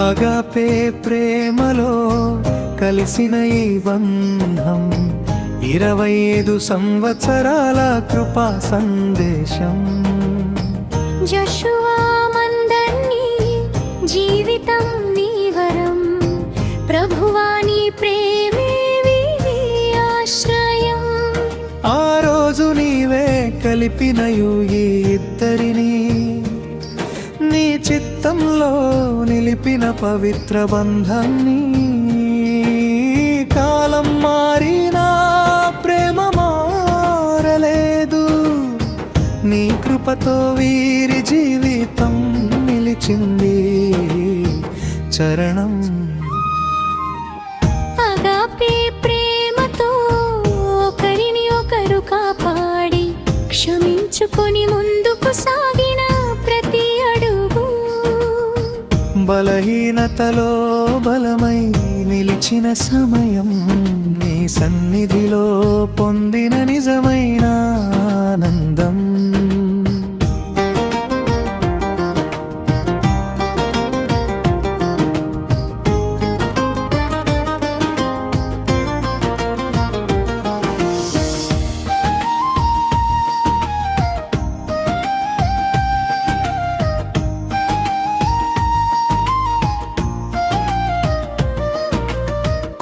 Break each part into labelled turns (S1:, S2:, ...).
S1: Agape ప్రేమలో కలిసిన ఈ బంధం 25 సంవత్సరాల కృపా సందేశం.
S2: జోషువా మందన్ని జీవితం నీ వరం, ప్రభువా నీ ప్రేమే వీరి ఆశ్రయం.
S1: ఆ రోజు నీవే కలిపినయు ఈ ఇద్దరిని, నీ చిత్తంలో నిలిపిన పవిత్ర బంధాన్ని. కాలం మారినా ప్రేమ మారలేదు, నీ కృపతో వీరి జీవితం నిలిచింది. చరణం
S2: అగాపే ప్రేమతో ఒకరిని ఒకరు కాపాడి, క్షమించుకొని ముందుకు సాగిన ప్రతి అడుగు.
S1: బలహీనతలో బలమై నిలిచిన సమయం, నీ సన్నిధిలో పొందిన నిజమైన ఆనందం.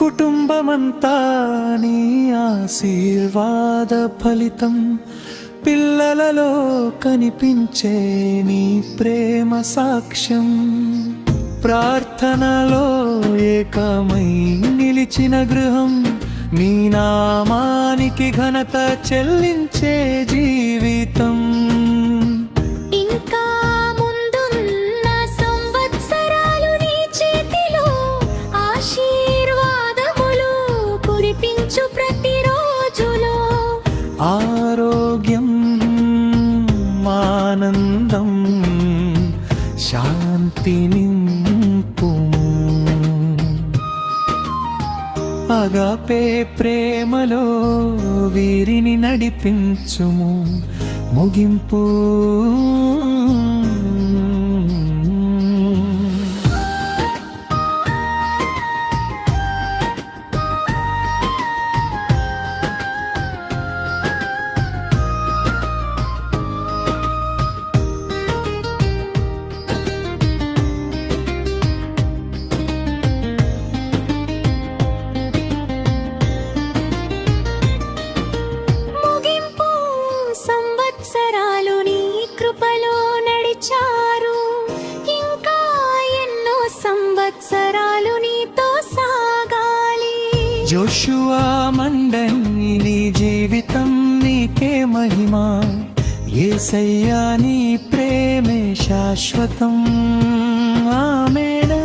S1: కుటుంబమంతా నీ ఆశీర్వాద ఫలితం, పిల్లలలో కనిపించే నీ ప్రేమ సాక్ష్యం. ప్రార్థనలో ఏకమై నిలిచిన గృహం, నీ నామానికి ఘనత చెల్లించే జీవితం.
S2: ఇంకా ముందున్న సంవత్సరాలు నీ చేతిలో, ఆశీర్వాదములు కురిపించు ప్రతిరోజులో.
S1: ఆరోగ్యం, ఆనందం, శాంతి నింపుము. అగాపే ప్రేమలో వీరిని నడిపించుము. ముగింపు
S2: సంవత్సరాలు నీ కృపలో నడిచారు, ఇంకా ఎన్నో సంవత్సరాలు నీతో సాగాలి.
S1: జోషువా మండని నీ జీవితం నీకే మహిమ, యేసయ్యా నీ ప్రేమే శాశ్వతం. ఆమేన్.